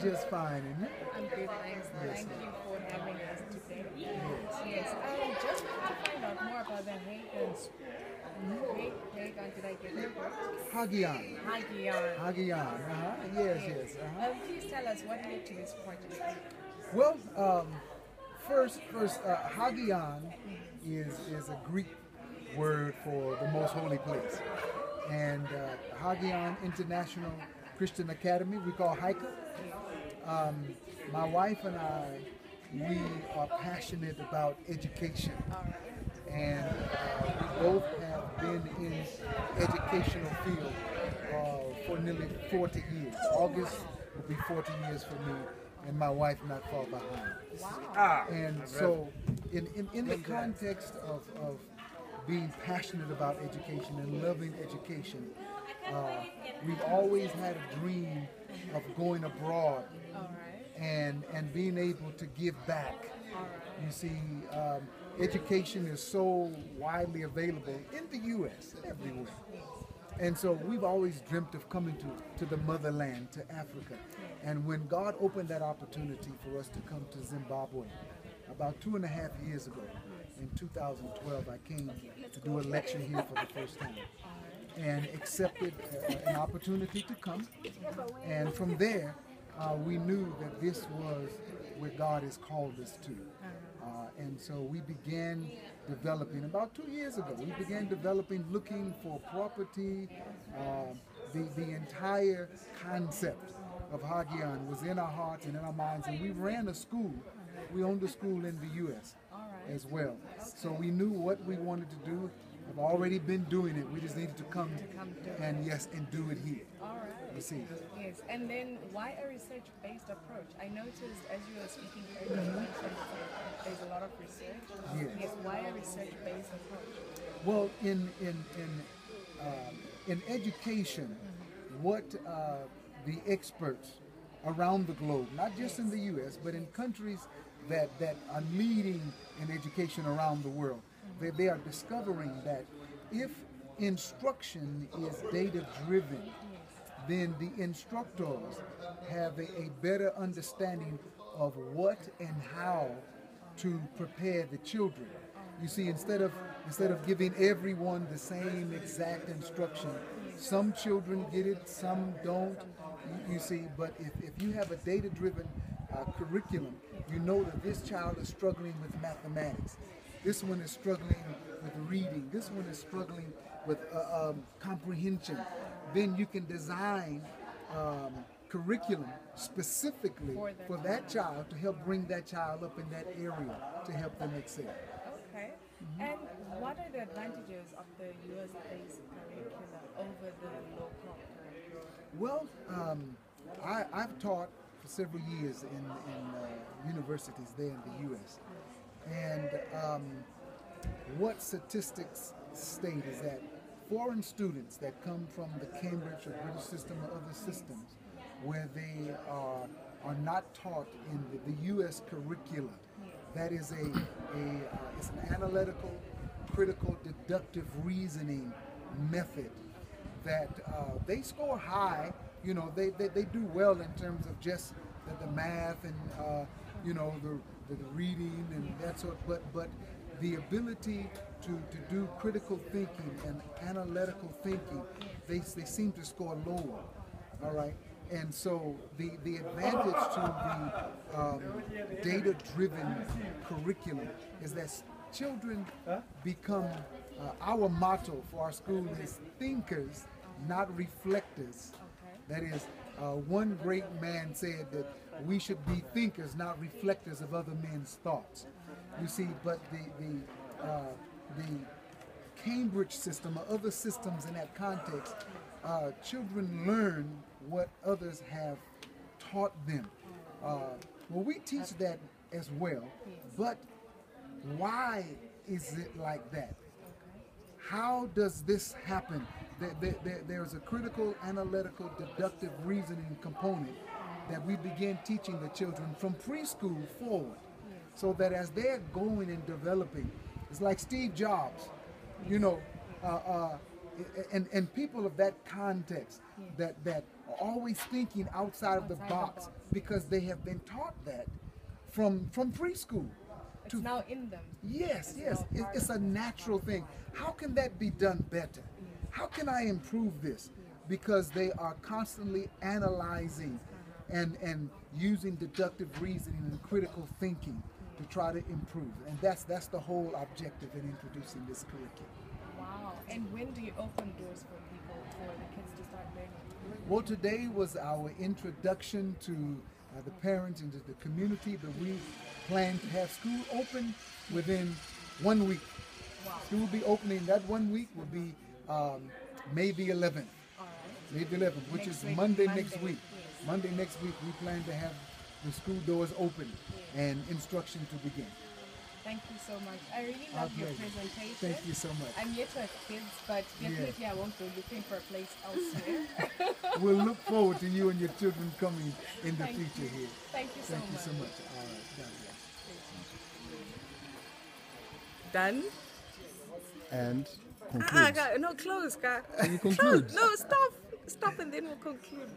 Just fine, and you? I'm good, thanks. Yes, Thank sir. you for having us today. Yes. Yes, I just want to find out more about the Hagines School. Hagan, did I get it right? Hagian. Hagian. Hagian. Yes, yes. Please tell us what led to this project. Well, first, Hagian is a Greek word for the most holy place, and Hagines International Christian Academy, we call HICA. My wife and I, we are passionate about education, and we both have been in educational field for nearly 40 years. August will be 40 years for me, and my wife not far behind. Wow. And so, in the context of being passionate about education and loving education, we've always had a dream of going abroad and being able to give back. You see, education is so widely available in the U.S. everywhere. And so we've always dreamt of coming to the motherland, to Africa. And when God opened that opportunity for us to come to Zimbabwe, about 2.5 years ago, in 2012, I came to do a lecture here for the first time and accepted an opportunity to come. And from there, we knew that this was where God has called us to. And so we began developing, about 2 years ago, we began developing, looking for property. The entire concept of Hagian was in our hearts and in our minds, and we ran a school. We owned a school in the U.S. as well. So we knew what we wanted to do. I've already been doing it. We just needed to come and do it here. All right. You see. Yes, and then why a research-based approach? I noticed as you were speaking earlier, you mentioned there's a lot of research. Yes. Why a research-based approach? Well, in education, what the experts around the globe, not just in the U.S., but in countries that are leading in education around the world, they are discovering that if instruction is data-driven, then the instructors have a better understanding of what and how to prepare the children. You see, instead of giving everyone the same exact instruction, some children get it, some don't. You see, but if you have a data-driven curriculum, you know that this child is struggling with mathematics. This one is struggling with reading. This one is struggling with comprehension. Then you can design curriculum specifically for that child to help bring that child up in that area to help them excel. Okay. And what are the advantages of the US-based curriculum over the local curriculum? Well, I've taught for several years in universities there in the U.S. And what statistics state is that foreign students that come from the Cambridge or British system or other systems where they are not taught in the U.S. curricula, that is it's an analytical, critical, deductive reasoning method that they score high. You know, they do well in terms of just the math and the reading and that sort. But the ability to do critical thinking and analytical thinking, they seem to score lower. All right. And so the advantage to the data-driven curriculum is that children become, our motto for our school is thinkers, not reflectors. That is, one great man said that we should be thinkers, not reflectors of other men's thoughts. You see, but the Cambridge system or other systems in that context, children learn what others have taught them. Well, we teach that as well, but why is it like that? How does this happen? There's a critical, analytical, deductive reasoning component that we begin teaching the children from preschool forward, so that as they're going and developing, it's like Steve Jobs, you know, and people of that context that always thinking outside of the box because they have been taught that from preschool. It's now in them. Yes, yes. It's a natural thing. How can that be done better? How can I improve this? Because they are constantly analyzing and using deductive reasoning and critical thinking to try to improve. And that's the whole objective in introducing this curriculum. Wow. And when do you open doors for people, for the kids to start learning? Well, today was our introduction to the parents and to the community, but we plan to have school open within 1 week. Wow. School will be opening, that 1 week will be May the 11th. All right. May the 11th, which Next is week, Monday Monday, next week. yes. Monday next week, we plan to have the school doors open and instruction to begin. Thank you so much. I really love your pleasure. presentation. Thank you so much. I'm yet to have kids, but definitely I won't go looking for a place elsewhere. We'll look forward to you and your children coming in the Thank future you. here. Thank you so Thank you much. so much. All right. God bless. Done? And Ah, conclude. no, close, Ka. Can you conclude? No, stop. Stop and then we'll conclude.